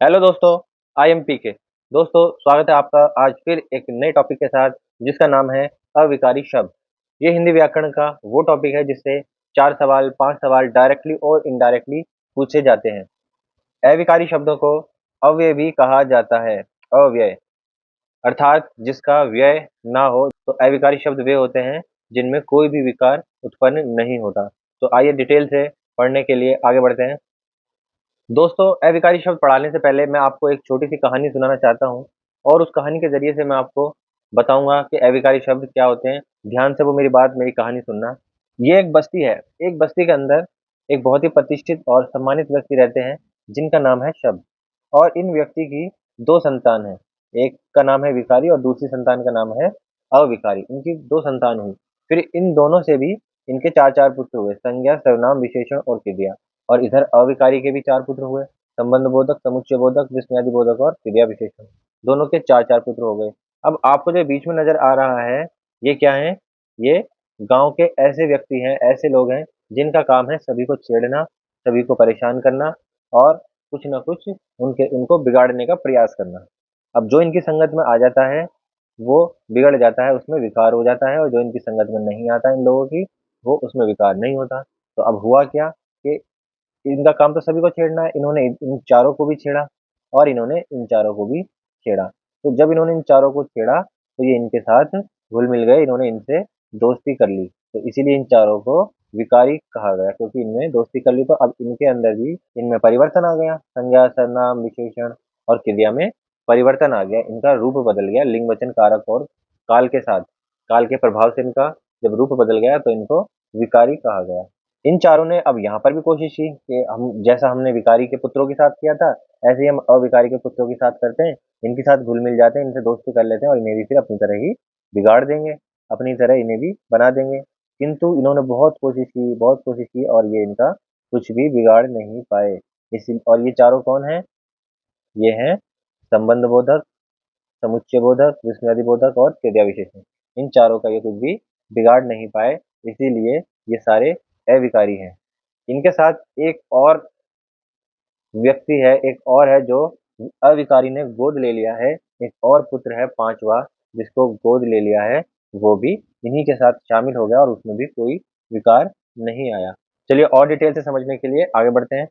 Hello दोस्तों, I am पीके। दोस्तों, स्वागत है आपका आज फिर एक नए टॉपिक के साथ जिसका नाम है अविकारी शब्द। ये हिंदी व्याकरण का वो टॉपिक है जिससे 4 सवाल 5 सवाल डायरेक्टली और इनडायरेक्टली पूछे जाते हैं। अविकारी शब्दों को अव्यय भी कहा जाता है। अव्यय अर्थात जिसका व्यय ना हो, तो अविकारी शब्द वे होते हैं जिनमें कोई भी विकार उत्पन्न नहीं होता। तो आइए डिटेल से पढ़ने के लिए आगे बढ़ते हैं। दोस्तों, अविकारी शब्द पढ़ाने से पहले मैं आपको एक छोटी-सी कहानी सुनाना चाहता हूँ और उस कहानी के ज़रिए से मैं आपको बताऊँगा कि अविकारी शब्द क्या होते हैं। ध्यान से वो मेरी कहानी सुनना। ये एक बस्ती है। एक बस्ती के अंदर एक बहुत ही प्रतिष्ठित और सम्मानित व्यक्ति रहते हैं, जिनका नाम है शब्द। और इन व्यक्ति की 2 संतान हैं। एक का नाम है विकारी और दूसरी संतान का नाम है अविकारी। इनकी 2 संतान हुई। फिर इन दोनों से भी इनके 4-4 पुत्र हुए, संज्ञा, सर्वनाम, विशेषण और क्रिया। और इधर अविकारी के भी 4 पुत्र हुए, संबंध बोधक, समुच्चय बोधक, विस्मयादि बोधक और क्रिया विशेषण। दोनों के 4-4 पुत्र हो गए। अब आपको जो बीच में नज़र आ रहा है, ये क्या है? ये गाँव के ऐसे व्यक्ति हैं, ऐसे लोग हैं, जिनका काम है सभी को छेड़ना, सभी को परेशान करना और कुछ न कुछ उनको बिगाड़ने का प्रयास करना। अब जो इनकी संगत में आ जाता है, वो बिगड़ जाता है, उसमें विकार हो जाता है, और जो इनकी संगत में नहीं आता इन लोगों की, वो उसमें विकार नहीं होता। तो अब हुआ क्या कि इनका काम तो सभी को छेड़ना है, इन्होंने इन चारों को भी छेड़ा और इन्होंने इन चारों को भी छेड़ा। तो जब इन्होंने इन चारों को छेड़ा, तो ये इनके साथ घुल-मिल गए, इन्होंने इनसे दोस्ती कर ली। तो इसीलिए इन चारों को विकारी कहा गया, क्योंकि इनमें दोस्ती कर ली, तो अब इनके अंदर भी इनमें परिवर्तन आ गया। संज्ञा, सर्वनाम, विशेषण और क्रिया में परिवर्तन आ गया, इनका रूप बदल गया लिंग, वचन, कारक और काल के साथ। काल के प्रभाव से इनका जब रूप बदल गया, तो इनको विकारी कहा गया। इन चारों ने अब यहाँ पर भी कोशिश की कि हम जैसा हमने विकारी के पुत्रों के साथ किया था, ऐसे ही हम अविकारी के पुत्रों के साथ करते हैं, इनके साथ घुल-मिल जाते हैं, इनसे दोस्ती कर लेते हैं और इन्हें भी फिर अपनी तरह ही बिगाड़ देंगे, अपनी तरह इन्हें भी बना देंगे। किंतु इन्होंने बहुत कोशिश की और ये इनका कुछ भी बिगाड़ नहीं पाए। इसी और ये चारों कौन हैं? ये हैं संबंध बोधक, समुच्चय बोधक, विस्मयादि बोधक और क्रिया विशेषण। इन चारों का ये कुछ भी बिगाड़ नहीं पाए, इसीलिए ये सारे अविकारी हैं। इनके साथ एक और व्यक्ति है, एक और है जो अविकारी ने गोद ले लिया है। एक और पुत्र है 5वां, जिसको गोद ले लिया है, वो भी इन्हीं के साथ शामिल हो गया और उसमें भी कोई विकार नहीं आया। चलिए और डिटेल से समझने के लिए आगे बढ़ते हैं।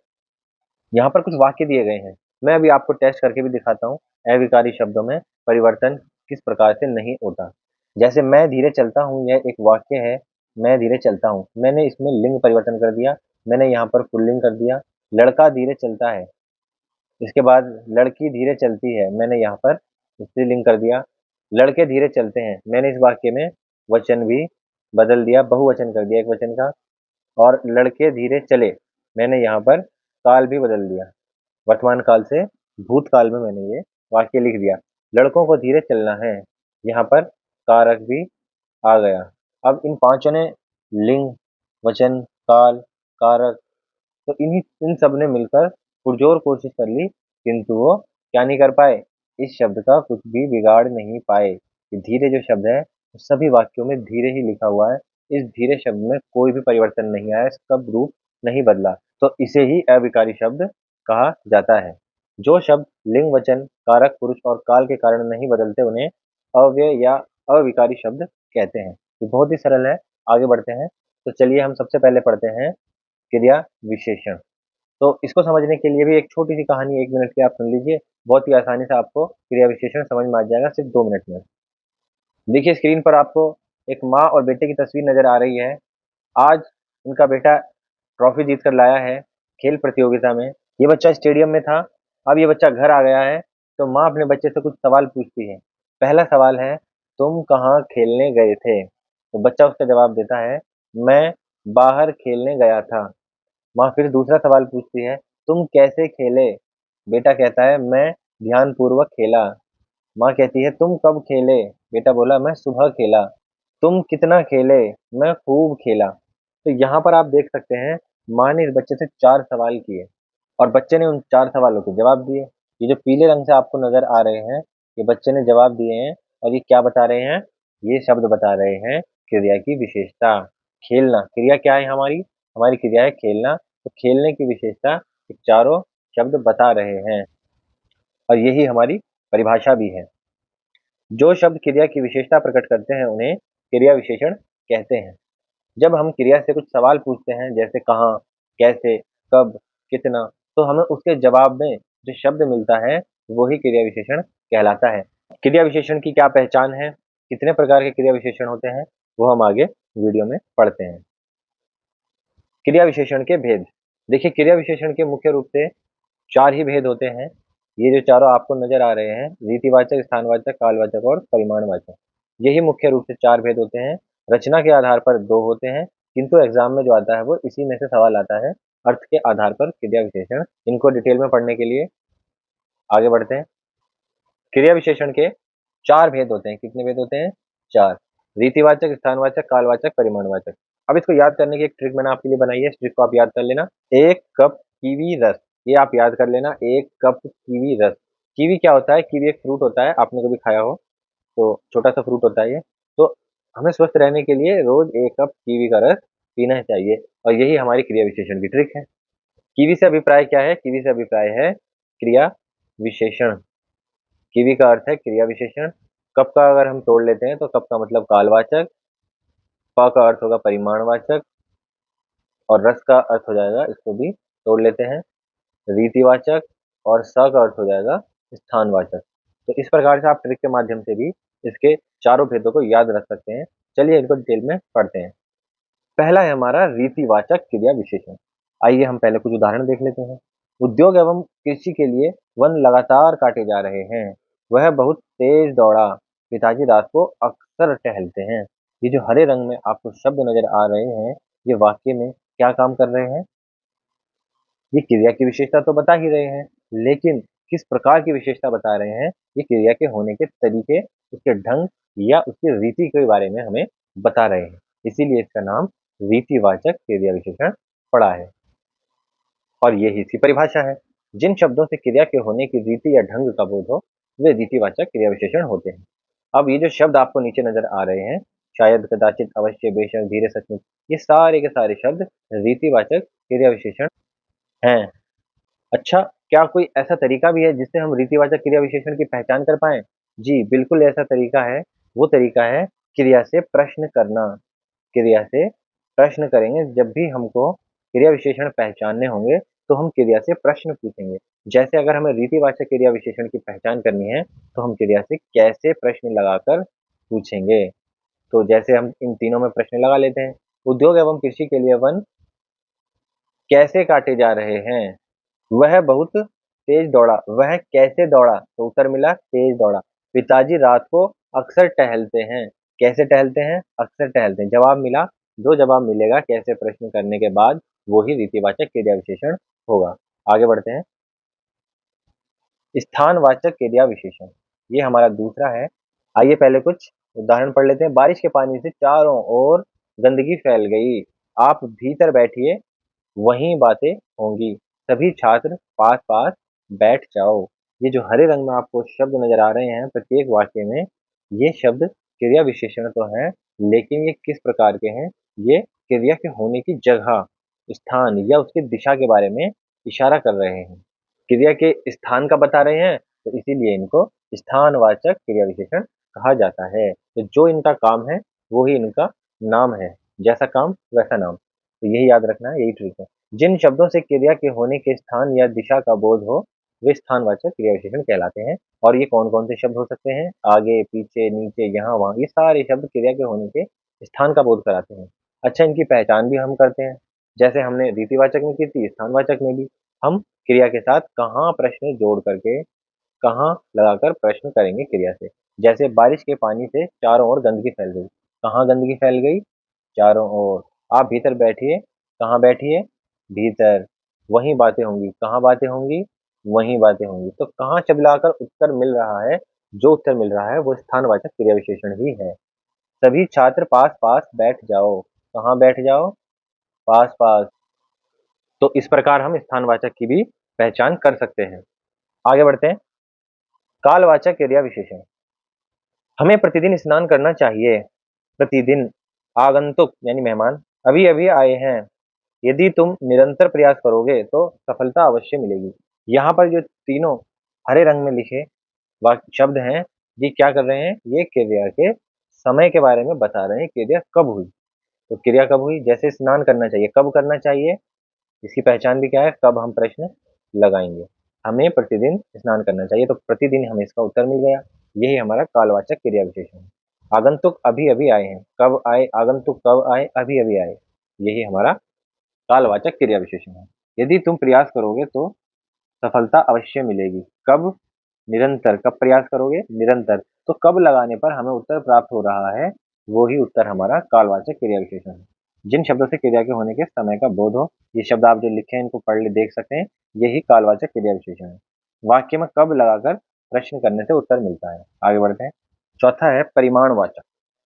यहाँ पर कुछ वाक्य दिए गए हैं। मैं अभी आपको टेस्ट करके भी दिखाता हूँ, अविकारी शब्दों में परिवर्तन किस प्रकार से नहीं होता। जैसे मैं धीरे चलता हूँ, यह एक वाक्य है, मैं धीरे चलता हूँ। मैंने इसमें लिंग परिवर्तन कर दिया, मैंने यहाँ पर पुल्लिंग कर दिया। लड़का धीरे चलता है, इसके बाद लड़की धीरे चलती है, मैंने यहाँ पर स्त्रीलिंग कर दिया। लड़के धीरे चलते हैं, मैंने इस वाक्य में वचन भी बदल दिया, बहुवचन कर दिया एक वचन का। और लड़के धीरे चले, मैंने यहाँ पर काल भी बदल दिया, वर्तमान काल से भूतकाल में मैंने ये वाक्य लिख दिया। लड़कों को धीरे चलना है, यहाँ पर कारक भी आ गया। अब इन पांचों ने लिंग, वचन, काल, कारक, तो इन्हीं इन सब ने मिलकर पुरजोर कोशिश कर ली, किंतु वो क्या नहीं कर पाए, इस शब्द का कुछ भी बिगाड़ नहीं पाए। ये धीरे जो शब्द है, सभी वाक्यों में धीरे ही लिखा हुआ है। इस धीरे शब्द में कोई भी परिवर्तन नहीं आया, इसका रूप नहीं बदला, तो इसे ही अविकारी शब्द कहा जाता है। जो शब्द लिंग, वचन, कारक, पुरुष और काल के कारण नहीं बदलते, उन्हें अव्यय या अविकारी शब्द कहते हैं। ये बहुत ही सरल है। आगे बढ़ते हैं। तो चलिए हम सबसे पहले पढ़ते हैं क्रिया विशेषण। तो इसको समझने के लिए भी एक छोटी-सी कहानी 1 मिनट की आप सुन लीजिए। बहुत ही आसानी से आपको क्रिया विशेषण समझ में आ जाएगा सिर्फ़ 2 मिनट में। देखिए स्क्रीन पर आपको एक माँ और बेटे की तस्वीर नज़र आ रही है। आज उनका बेटा ट्रॉफ़ी जीत कर लाया है खेल प्रतियोगिता में। ये बच्चा स्टेडियम में था, अब ये बच्चा घर आ गया है, तो माँ अपने बच्चे से कुछ सवाल पूछती है। पहला सवाल है, तुम कहाँ खेलने गए थे? तो बच्चा उसका जवाब देता है, मैं बाहर खेलने गया था। माँ फिर दूसरा सवाल पूछती है, तुम कैसे खेले? बेटा कहता है, मैं ध्यानपूर्वक खेला। माँ कहती है, तुम कब खेले? बेटा बोला, मैं सुबह खेला। तुम कितना खेले? मैं खूब खेला। तो यहाँ पर आप देख सकते हैं, माँ ने इस बच्चे से 4 सवाल किए और बच्चे ने उन 4 सवालों के जवाब दिए। ये जो पीले रंग से आपको नज़र आ रहे हैं, ये बच्चे ने जवाब दिए हैं और ये क्या बता रहे हैं? ये शब्द बता रहे हैं क्रिया की विशेषता। खेलना, क्रिया क्या है हमारी? हमारी क्रिया है खेलना, तो खेलने की विशेषता ये चारों शब्द बता रहे हैं। और यही हमारी परिभाषा भी है। जो शब्द क्रिया की विशेषता प्रकट करते हैं उन्हें क्रिया विशेषण कहते हैं। जब हम क्रिया से कुछ सवाल पूछते हैं जैसे कहाँ, कैसे, कब, कितना, तो हमें उसके जवाब में जो शब्द मिलता है वो ही क्रिया विशेषण कहलाता है। क्रिया विशेषण की क्या पहचान है, कितने प्रकार के क्रिया विशेषण होते हैं, वो हम आगे वीडियो में पढ़ते हैं। क्रिया विशेषण के भेद। देखिए, क्रिया विशेषण के मुख्य रूप से 4 ही भेद होते हैं। ये जो चारों आपको नजर आ रहे हैं, रीतिवाचक, स्थानवाचक, कालवाचक और परिमाणवाचक, यही मुख्य रूप से 4 भेद होते हैं। रचना के आधार पर 2 होते हैं, किंतु एग्जाम में जो आता है वो इसी में से सवाल आता है, अर्थ के आधार पर क्रिया विशेषण। इनको डिटेल में पढ़ने के लिए आगे बढ़ते हैं। क्रिया विशेषण के 4 भेद होते हैं। कितने भेद होते हैं? 4। रीतिवाचक, स्थानवाचक, कालवाचक, परिमाणवाचक। अब इसको याद करने की एक ट्रिक मैंने आपके लिए बनाई है, इस ट्रिक को आप याद कर लेना। 1 कप कीवी रस, ये आप याद कर लेना, 1 कप कीवी रस। कीवी क्या होता है? कीवी एक फ्रूट होता है, आपने कभी खाया हो तो छोटा सा फ्रूट होता है ये। तो हमें स्वस्थ रहने के लिए रोज 1 कप कीवी का रस पीना चाहिए, और यही हमारी क्रिया विशेषण की ट्रिक है। कीवी से अभिप्राय क्या है? कीवी से अभिप्राय है क्रिया विशेषण। कीवी का अर्थ है क्रिया विशेषण। कप का अगर हम तोड़ लेते हैं तो कप का मतलब कालवाचक, प का अर्थ होगा परिमाणवाचक, और रस का अर्थ हो जाएगा, इसको भी तोड़ लेते हैं, रीतिवाचक, और स का अर्थ हो जाएगा स्थानवाचक। तो इस प्रकार से आप ट्रिक के माध्यम से भी इसके चारों भेदों को याद रख सकते हैं। चलिए इनको डिटेल में पढ़ते हैं। पहला है हमारा रीतिवाचक क्रिया विशेषण। आइए हम पहले कुछ उदाहरण देख लेते हैं। उद्योग एवं कृषि के लिए वन लगातार काटे जा रहे हैं, वह बहुत तेज दौड़ा, पिताजी रात को अक्सर टहलते हैं। ये जो हरे रंग में आपको शब्द नजर आ रहे हैं, ये वाक्य में क्या काम कर रहे हैं? ये क्रिया की विशेषता तो बता ही रहे हैं, लेकिन किस प्रकार की विशेषता बता रहे हैं? ये क्रिया के होने के तरीके, उसके ढंग या उसकी रीति के बारे में हमें बता रहे हैं। इसीलिए इसका नाम रीतिवाचक क्रिया विशेषण पड़ा है, और ये इसकी परिभाषा है। जिन शब्दों से क्रिया के होने की रीति या ढंग का बोध हो, वे रीतिवाचक क्रिया विशेषण होते हैं। अब ये जो शब्द आपको नीचे नजर आ रहे हैं, शायद, कदाचित, अवश्य, बेशक, धीरे, सचमुच, ये सारे के सारे शब्द रीतिवाचक क्रिया विशेषण हैं। अच्छा, क्या कोई ऐसा तरीका भी है जिससे हम रीतिवाचक क्रिया विशेषण की पहचान कर पाएँ? जी, बिल्कुल ऐसा तरीका है। वो तरीका है क्रिया से प्रश्न करना। क्रिया से प्रश्न करेंगे, जब भी हमको क्रिया विशेषण पहचानने होंगे, तो हम क्रिया से प्रश्न पूछेंगे। जैसे अगर हमें रीतिवाचक क्रिया विशेषण की पहचान करनी है, तो हम क्रिया से कैसे प्रश्न लगाकर पूछेंगे। तो जैसे हम इन तीनों में प्रश्न लगा लेते हैं। उद्योग एवं कृषि के लिए वन कैसे काटे जा रहे हैं? वह बहुत तेज दौड़ा, वह कैसे दौड़ा? तो उत्तर मिला तेज दौड़ा। पिताजी रात को अक्सर टहलते हैं, कैसे टहलते हैं? अक्सर टहलते हैं। जवाब मिला, जो जवाब मिलेगा कैसे प्रश्न करने के बाद, वो ही रीतिवाचक क्रिया विशेषण होगा। आगे बढ़ते हैं। स्थानवाचक क्रिया विशेषण, ये हमारा दूसरा है। आइए पहले कुछ उदाहरण पढ़ लेते हैं। बारिश के पानी से चारों ओर गंदगी फैल गई, आप भीतर बैठिए, वहीं बातें होंगी, सभी छात्र पास पास बैठ जाओ। ये जो हरे रंग में आपको शब्द नजर आ रहे हैं प्रत्येक वाक्य में, ये शब्द क्रिया विशेषण तो हैं, लेकिन ये किस प्रकार के हैं? ये क्रिया के होने की जगह, स्थान या उसकी दिशा के बारे में इशारा कर रहे हैं। क्रिया के स्थान का बता रहे हैं, तो इसीलिए इनको स्थानवाचक क्रिया विशेषण कहा जाता है। तो जो इनका काम है वो ही इनका नाम है, जैसा काम वैसा नाम। तो यही याद रखना है, यही ट्रिक है। जिन शब्दों से क्रिया के होने के स्थान या दिशा का बोध हो, वे स्थानवाचक क्रिया विशेषण कहलाते हैं। और ये कौन कौन से शब्द हो सकते हैं? आगे, पीछे, नीचे, यहाँ, वहाँ, ये सारे शब्द क्रिया के होने के स्थान का बोध कराते हैं। अच्छा, इनकी पहचान भी हम करते हैं, जैसे हमने रीतिवाचक में की थी, स्थानवाचक में भी हम क्रिया के साथ कहाँ प्रश्न जोड़ करके, कहाँ लगाकर प्रश्न करेंगे क्रिया से। जैसे बारिश के पानी से चारों ओर गंदगी फैल गई, कहाँ गंदगी फैल गई? चारों ओर। आप भीतर बैठिए, कहाँ बैठिए? भीतर। वहीं बातें होंगी, कहाँ बातें होंगी? वहीं बातें होंगी। तो कहाँ चबलाकर उत्तर मिल रहा है, जो उत्तर मिल रहा है वो स्थानवाचक क्रिया विशेषण ही है। सभी छात्र पास पास बैठ जाओ, कहाँ बैठ जाओ? पास पास। तो इस प्रकार हम स्थानवाचक की भी पहचान कर सकते हैं। आगे बढ़ते हैं। कालवाचक क्रिया विशेषण। हमें प्रतिदिन स्नान करना चाहिए। प्रतिदिन। आगंतुक यानी मेहमान अभी अभी आए हैं। यदि तुम निरंतर प्रयास करोगे तो सफलता अवश्य मिलेगी। यहाँ पर जो तीनों हरे रंग में लिखे शब्द हैं, ये क्या कर रहे हैं, ये क्रिया के समय के बारे में बता रहे हैं, क्रिया कब हुई। तो क्रिया कब हुई, जैसे स्नान करना चाहिए, कब करना चाहिए, इसकी पहचान भी क्या है, कब हम प्रश्न लगाएंगे। हमें प्रतिदिन स्नान करना चाहिए, तो प्रतिदिन हमें इसका उत्तर मिल गया। यही हमारा कालवाचक क्रिया विशेषण है। आगंतुक अभी अभी आए हैं, कब आए, आगंतुक कब आए, अभी अभी आए, यही हमारा कालवाचक क्रिया विशेषण है। यदि तुम प्रयास करोगे तो सफलता अवश्य मिलेगी। कब, निरंतर, कब प्रयास करोगे, निरंतर। तो कब लगाने पर हमें उत्तर प्राप्त हो रहा है, वो ही उत्तर हमारा कालवाचक क्रिया विशेषण है। जिन शब्दों से क्रिया के होने के समय का बोध हो, ये शब्द आप जो लिखे हैं इनको पढ़ ले, देख सकते हैं, यही कालवाचक क्रिया विशेषण है। वाक्य में कब लगाकर प्रश्न करने से उत्तर मिलता है। आगे बढ़ते हैं। चौथा है परिमाणवाचक।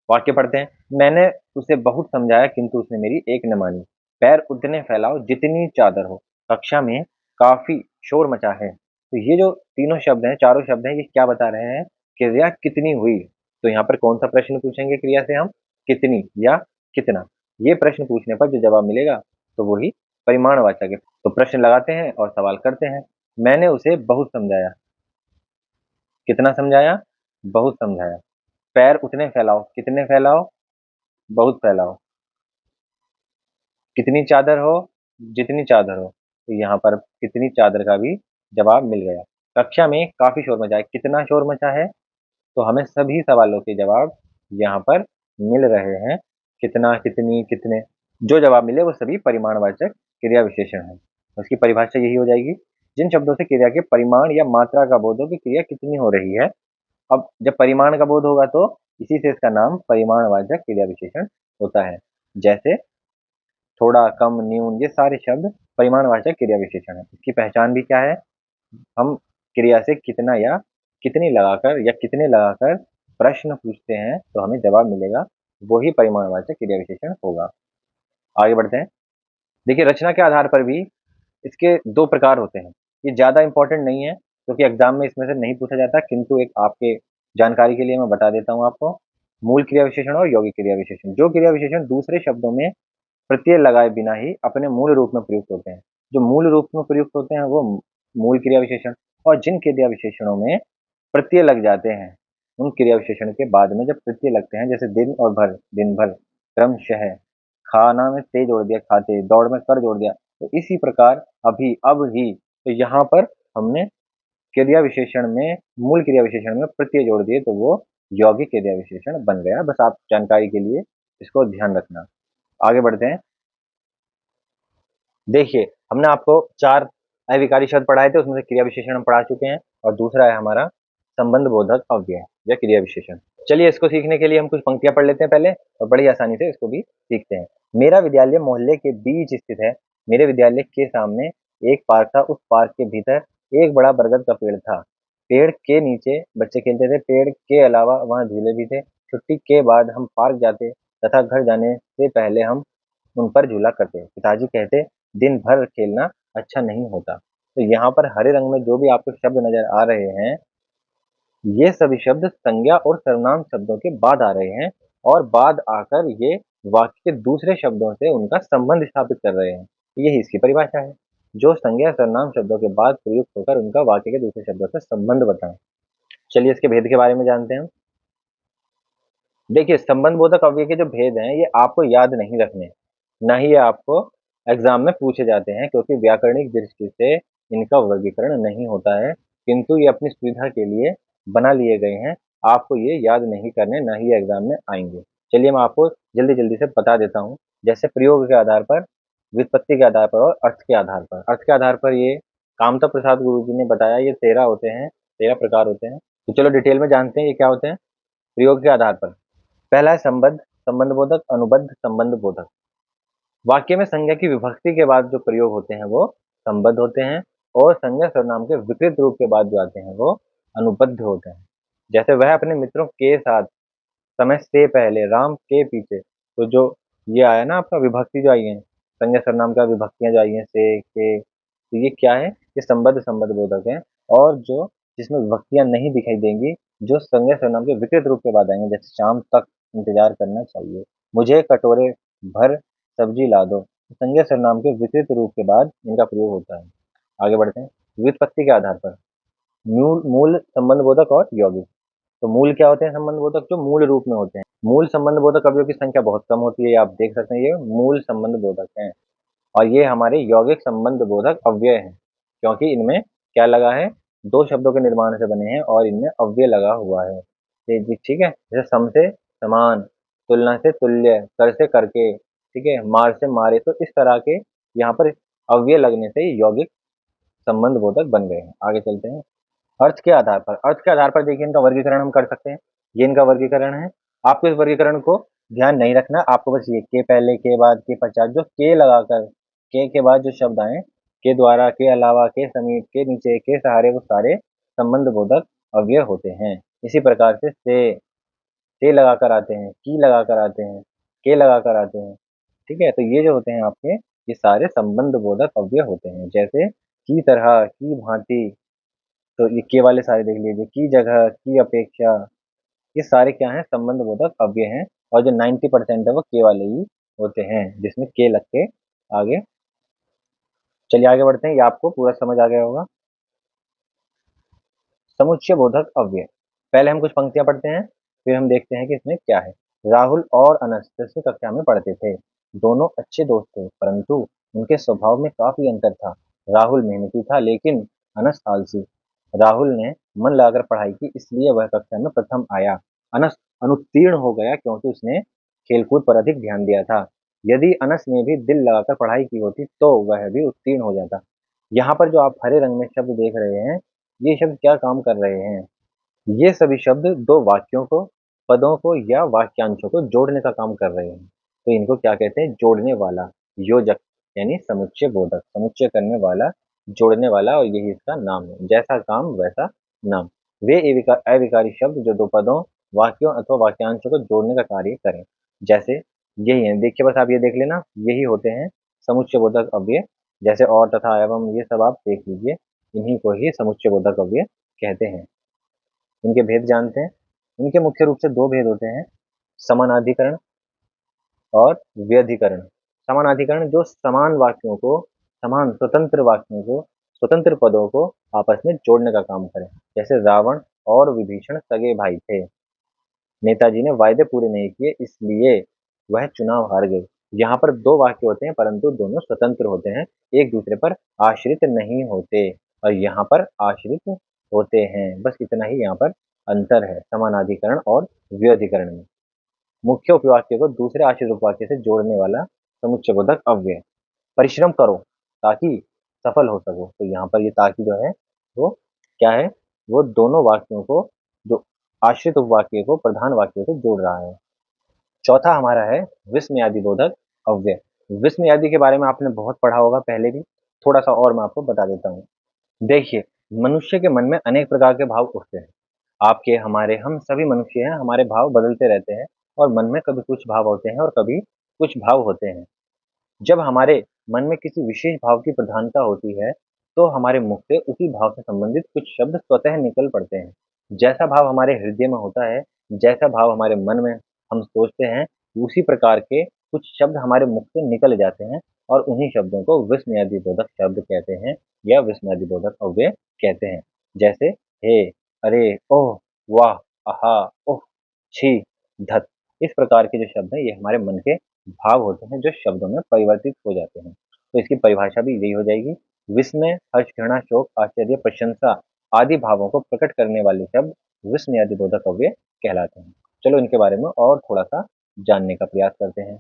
वाक्य पढ़ते हैं। मैंने उसे बहुत समझाया किंतु उसने मेरी एक न मानी। पैर उतने फैलाओ जितनी चादर हो। कक्षा में काफी शोर मचा है। तो ये जो तीनों शब्द हैं, चारों शब्द हैं, ये क्या बता रहे हैं, क्रिया कितनी हुई। तो यहाँ पर कौन सा प्रश्न पूछेंगे क्रिया से हम, कितनी या कितना। ये प्रश्न पूछने पर जो जवाब मिलेगा तो वही परिमाणवाचक है। तो प्रश्न लगाते हैं और सवाल करते हैं। मैंने उसे बहुत समझाया, कितना समझाया, बहुत समझाया। पैर उतने फैलाओ, कितने फैलाओ, बहुत फैलाओ। कितनी चादर हो, जितनी चादर हो। तो यहाँ पर कितनी चादर का भी जवाब मिल गया। कक्षा में काफी शोर मचा है, कितना शोर मचा है। तो हमें सभी सवालों के जवाब यहाँ पर मिल रहे हैं। कितना, कितनी, कितने, जो जवाब मिले वो सभी परिमाणवाचक क्रिया विशेषण है। उसकी परिभाषा यही हो जाएगी, जिन शब्दों से क्रिया के परिमाण या मात्रा का बोध हो कि क्रिया कितनी हो रही है। अब जब परिमाण का बोध होगा तो इसी से इसका नाम परिमाणवाचक क्रिया विशेषण होता है। जैसे थोड़ा, कम, न्यून, ये सारे शब्द परिमाणवाचक क्रिया विशेषण है। इसकी पहचान भी क्या है, हम क्रिया से कितना या कितनी लगाकर या कितने लगाकर प्रश्न पूछते हैं तो हमें जवाब मिलेगा, वही परिमाणवाचक क्रिया विशेषण होगा। आगे बढ़ते हैं। देखिए, रचना के आधार पर भी इसके दो प्रकार होते हैं। ये ज़्यादा इंपॉर्टेंट नहीं है क्योंकि एग्जाम में इसमें से नहीं पूछा जाता, किंतु एक आपके जानकारी के लिए मैं बता देता हूँ आपको। मूल क्रिया विशेषण और यौगिक क्रिया विशेषण। जो क्रिया विशेषण दूसरे शब्दों में प्रत्यय लगाए बिना ही अपने मूल रूप में प्रयुक्त होते हैं, जो मूल रूप में प्रयुक्त होते हैं वो मूल क्रिया विशेषण। और जिन क्रिया विशेषणों में प्रत्यय लग जाते हैं, उन क्रिया विशेषण के बाद में जब प्रत्यय लगते हैं, जैसे दिन और भर, दिन भर, क्रमशः, खाना में ते जोड़ दिया, खाते, दौड़ में कर जोड़ दिया, तो इसी प्रकार अभी, अब ही, तो यहाँ पर हमने क्रिया विशेषण में, मूल क्रिया विशेषण में प्रत्यय जोड़ दिए तो वो यौगिक क्रिया विशेषण बन गया। बस आप जानकारी के लिए इसको ध्यान रखना। आगे बढ़ते हैं। देखिए, हमने आपको 4 अविकारी शब्द पढ़ाए थे, उसमें से क्रिया विशेषण हम पढ़ा चुके हैं और दूसरा है हमारा संबंध बोधक अव्यय या क्रिया विशेषण। चलिए, इसको सीखने के लिए हम कुछ पंक्तियाँ पढ़ लेते हैं पहले और बड़ी आसानी से इसको भी सीखते हैं। मेरा विद्यालय मोहल्ले के बीच स्थित है। मेरे विद्यालय के सामने एक पार्क था, उस पार्क के भीतर एक बड़ा बरगद का पेड़ था। पेड़ के नीचे बच्चे खेलते थे, पेड़ के अलावा वहाँ झूले भी थे। छुट्टी के बाद हम पार्क जाते तथा घर जाने से पहले हम उन पर झूला करते। पिताजी कहते, दिन भर खेलना अच्छा नहीं होता। तो यहाँ पर हरे रंग में जो भी आपको शब्द नजर आ रहे हैं, ये सभी शब्द संज्ञा और सर्वनाम शब्दों के बाद आ रहे हैं और बाद आकर ये वाक्य के दूसरे शब्दों से उनका संबंध स्थापित कर रहे हैं। यही इसकी परिभाषा है, जो संज्ञा सर्वनाम शब्दों के बाद प्रयुक्त होकर उनका वाक्य के दूसरे शब्दों से संबंध बताएं। चलिए, इसके भेद के बारे में जानते हैं। देखिए, संबंध बोधक अव्यय के जो भेद हैं, ये आपको याद नहीं रखने, ना ही ये आपको एग्जाम में पूछे जाते हैं, क्योंकि व्याकरणिक दृष्टि से इनका वर्गीकरण नहीं होता है, किंतु ये अपनी सुविधा के लिए बना लिए गए हैं। आपको ये याद नहीं करने, ना ही एग्जाम में आएंगे। चलिए, मैं आपको जल्दी जल्दी से बता देता हूँ। जैसे प्रयोग के आधार पर, व्युत्पत्ति के आधार पर और अर्थ के आधार पर। अर्थ के आधार पर ये कामता प्रसाद गुरु जी ने बताया, ये 13 होते हैं, 13 प्रकार होते हैं। तो चलो डिटेल में जानते हैं ये क्या होते हैं। प्रयोग के आधार पर पहला है संबद्ध, संबंध बोधक, अनुबद्ध, संबंध बोधक। वाक्य में संज्ञा की विभक्ति के बाद जो प्रयोग होते हैं वो संबद्ध होते हैं और संज्ञा सर्वनाम के विकृत रूप के बाद जो आते हैं वो अनुबद्ध होते हैं। जैसे वह अपने मित्रों के साथ समय से पहले, राम के पीछे। तो जो ये आया ना आपका विभक्ति जो आई है, संज्ञा सर्वनाम का विभक्तियां जो आई हैं, से, के, तो ये क्या है, ये संबद्ध संबद्ध बोधक है। और जो जिसमें विभक्तियां नहीं दिखाई देंगी, जो संज्ञा सर्वनाम के विकृत रूप के बाद आएंगे, जैसे शाम तक इंतजार करना चाहिए, मुझे कटोरे भर सब्जी ला दो, संज्ञा सर्वनाम के विकृत रूप के बाद इनका प्रयोग होता है। आगे बढ़ते हैं। व्युत्पत्ति के आधार पर मूल मूल संबंध बोधक और यौगिक। तो मूल क्या होते हैं संबंध बोधक? जो मूल रूप में होते हैं। मूल संबंध बोधक अवयवों की संख्या बहुत कम होती है, ये आप देख सकते हैं, ये मूल संबंध बोधक हैं। और ये हमारे यौगिक संबंध बोधक अव्यय हैं, क्योंकि इनमें क्या लगा है? दो शब्दों के निर्माण से बने हैं और इनमें अव्यय लगा हुआ है। ठीक है, जैसे सम से समान, तुलना से तुल्य, कर से करके, ठीक है, मार से मारे, तो इस तरह के यहाँ पर अव्यय लगने से यौगिक संबंध बोधक बन गए हैं। आगे चलते हैं। अर्थ के आधार पर देखिए इनका वर्गीकरण हम कर सकते हैं। ये इनका वर्गीकरण है। आपको इस वर्गीकरण को ध्यान नहीं रखना, आपको बस ये के पहले, के बाद, के पश्चात, जो के लगाकर, के बाद जो शब्द आए, के द्वारा, के अलावा, के समीप, के नीचे, के सहारे, वो सारे संबंध बोधक अव्यय होते हैं। इसी प्रकार से लगाकर आते हैं, की लगाकर आते हैं, के लगाकर आते हैं। ठीक है, तो ये जो होते हैं आपके, ये सारे संबंध बोधक अव्यय होते हैं। जैसे की तरह, की भांति, तो ये के वाले सारे देख लीजिए, की जगह, की अपेक्षा, ये सारे क्या हैं? संबंध बोधक अव्यय हैं। और जो 90% है वो के वाले ही होते हैं, जिसमें के लग के आगे। चलिए आगे बढ़ते हैं, ये आपको पूरा समझ आ गया होगा। समुच्चय बोधक अव्यय, पहले हम कुछ पंक्तियां पढ़ते हैं, फिर हम देखते हैं कि इसमें क्या है। राहुल और अनस 10वीं कक्षा में पढ़ते थे। दोनों अच्छे दोस्त थे, परंतु उनके स्वभाव में काफी अंतर था। राहुल मेहनती था, लेकिन अनस आलसी। राहुल ने मन लगाकर पढ़ाई की, इसलिए वह कक्षा में प्रथम आया। अनस अनुत्तीर्ण हो गया, क्योंकि उसने खेलकूद पर अधिक ध्यान दिया था। यदि अनस ने भी दिल लगाकर पढ़ाई की होती, तो वह भी उत्तीर्ण हो जाता। यहाँ पर जो आप हरे रंग में शब्द देख रहे हैं, ये शब्द क्या काम कर रहे हैं? ये सभी शब्द दो वाक्यों को, पदों को या वाक्यांशों को जोड़ने का काम कर रहे हैं। तो इनको क्या कहते हैं? जोड़ने वाला, योजक, यानी समुच्चय बोधक, समुच्चय करने वाला, जोड़ने वाला, और यही इसका नाम है। जैसा काम वैसा नाम। वे अविकारी शब्द जो दो पदों, वाक्यों अथवा वाक्यांशों को जोड़ने का कार्य करें। जैसे यही है, देखिए, बस आप ये देख लेना, यही होते हैं समुच्चय बोधक अव्यय। जैसे और, तथा, एवं, ये सब आप देख लीजिए, इन्हीं को ही समुच्चय बोधक अव्यय कहते हैं। इनके भेद जानते हैं। इनके मुख्य रूप से दो भेद होते हैं, समानाधिकरण और व्यधिकरण। समानाधिकरण जो समान वाक्यों को, समान स्वतंत्र वाक्यों को, स्वतंत्र पदों को आपस में जोड़ने का काम करें। जैसे रावण और विभीषण सगे भाई थे, नेताजी ने वायदे पूरे नहीं किए, इसलिए वह चुनाव हार गए। यहाँ पर दो वाक्य होते हैं, परंतु दोनों स्वतंत्र होते हैं, एक दूसरे पर आश्रित नहीं होते। और यहाँ पर आश्रित होते हैं, बस इतना ही यहाँ पर अंतर है समानाधिकरण और व्यधिकरण में। मुख्य उपवाक्य को दूसरे आश्रित उपवाक्य से जोड़ने वाला समुच्चयबोधक अव्यय। परिश्रम करो ताकि सफल हो सको, तो यहाँ पर ये ताकि जो है वो क्या है? वो दोनों वाक्यों को, जो आश्रित उपवाक्य को प्रधान वाक्य से जोड़ रहा है। चौथा हमारा है विस्मयादि बोधक अव्यय। विस्मयादि के बारे में आपने बहुत पढ़ा होगा पहले भी, थोड़ा सा और मैं आपको बता देता हूँ। देखिए, मनुष्य के मन में अनेक प्रकार के भाव उठते हैं। आपके, हमारे, हम सभी मनुष्य हैं, हमारे भाव बदलते रहते हैं। और मन में कभी कुछ भाव होते हैं और कभी कुछ भाव होते हैं। जब हमारे मन में किसी विशेष भाव की प्रधानता होती है, तो हमारे मुख से उसी भाव से संबंधित कुछ शब्द स्वतः निकल पड़ते हैं। जैसा भाव हमारे हृदय में होता है, जैसा भाव हमारे मन में हम सोचते हैं, उसी प्रकार के कुछ शब्द हमारे मुख से निकल जाते हैं, और उन्हीं शब्दों को विस्मयादिबोधक शब्द कहते हैं, या विस्मयादिबोधक अव्यय कहते हैं। जैसे हे, अरे, ओह, वाह, आहा, उफ, छी, धत। इस प्रकार के जो शब्द हैं, ये हमारे मन के भाव होते हैं, जो शब्दों में परिवर्तित हो जाते हैं। तो इसकी परिभाषा भी यही हो जाएगी, विस्मय, हर्ष, घृणा, शोक, आश्चर्य, प्रशंसा आदि भावों को प्रकट करने वाले शब्द विस्मयादिबोधक अव्यय कहलाते हैं। चलो इनके बारे में और थोड़ा सा जानने का प्रयास करते हैं।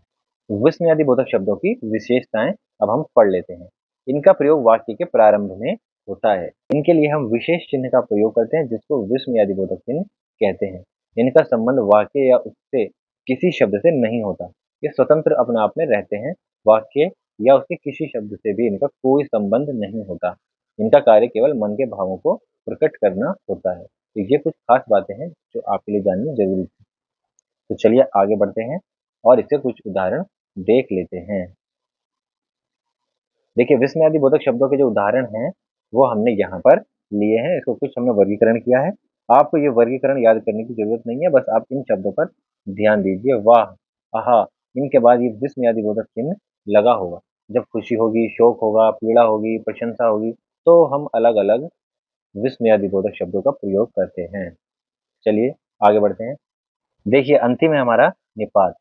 विस्मयादिबोधक शब्दों की विशेषताएं अब हम पढ़ लेते हैं। इनका प्रयोग वाक्य के प्रारंभ में होता है। इनके लिए हम विशेष चिन्ह का प्रयोग करते हैं, जिसको विस्मयादिबोधक चिन्ह कहते हैं। इनका संबंध वाक्य या उससे किसी शब्द से नहीं होता, ये स्वतंत्र अपने आप में रहते हैं। वाक्य या उसके किसी शब्द से भी इनका कोई संबंध नहीं होता। इनका कार्य केवल मन के भावों को प्रकट करना होता है। तो ये कुछ खास बातें हैं जो आपके लिए जाननी जरूरी थी। तो चलिए आगे बढ़ते हैं और इससे कुछ उदाहरण देख लेते हैं। देखिए, विस्मयादिबोधक शब्दों के जो उदाहरण हैं, वो हमने यहाँ पर लिए हैं। इसको कुछ हमने वर्गीकरण किया है। आपको ये वर्गीकरण याद करने की जरूरत नहीं है, बस आप इन शब्दों पर ध्यान दीजिए। वाह, आहा, इनके बाद ये विस्मयादिबोधक चिन्ह लगा होगा। जब खुशी होगी, शोक होगा, पीड़ा होगी, प्रशंसा होगी, तो हम अलग अलग विस्मयादिबोधक शब्दों का प्रयोग करते हैं। चलिए आगे बढ़ते हैं। देखिए अंतिम है हमारा निपात।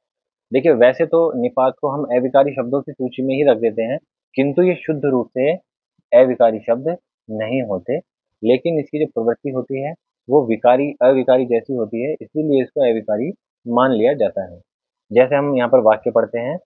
देखिए वैसे तो निपात को हम अविकारी शब्दों की सूची में ही रख देते हैं, किंतु ये शुद्ध रूप से अविकारी शब्द नहीं होते, लेकिन इसकी जो प्रवृत्ति होती है वो विकारी अविकारी जैसी होती है, इसीलिए इसको अविकारी मान लिया जाता है। जैसे हम यहाँ पर वाक्य पढ़ते हैं,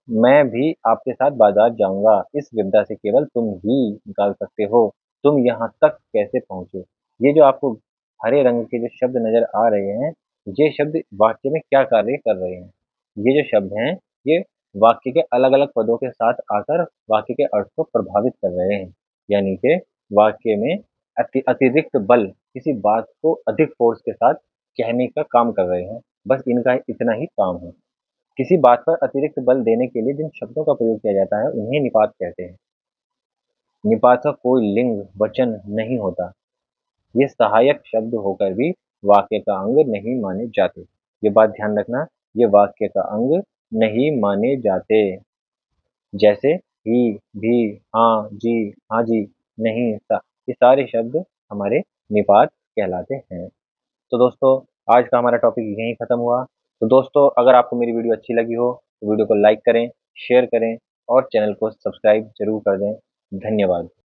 मैं भी आपके साथ बाजार जाऊंगा, इस विपदा से केवल तुम ही निकाल सकते हो, तुम यहाँ तक कैसे पहुंचे। ये जो आपको हरे रंग के जो शब्द नजर आ रहे हैं, ये शब्द वाक्य में क्या कार्य कर रहे हैं। ये जो शब्द हैं ये वाक्य के अलग अलग पदों के साथ आकर वाक्य के अर्थ को प्रभावित कर रहे हैं, यानी कि वाक्य में अतिरिक्त बल किसी बात को अधिक फोर्स के साथ कहने का काम कर रहे हैं। बस इनका इतना ही काम है। किसी बात पर अतिरिक्त बल देने के लिए जिन शब्दों का प्रयोग किया जाता है उन्हें निपात कहते हैं। निपात का कोई लिंग वचन नहीं होता। ये सहायक शब्द होकर भी वाक्य का अंग नहीं माने जाते। ये बात ध्यान रखना, ये वाक्य का अंग नहीं माने जाते। जैसे ही, भी, हाँ, जी, हाँ जी, नहीं, सा, ये सारे शब्द हमारे निपात कहलाते हैं। तो दोस्तों आज का हमारा टॉपिक यहीं ख़त्म हुआ। तो दोस्तों अगर आपको मेरी वीडियो अच्छी लगी हो तो वीडियो को लाइक करें, शेयर करें और चैनल को सब्सक्राइब ज़रूर कर दें। धन्यवाद।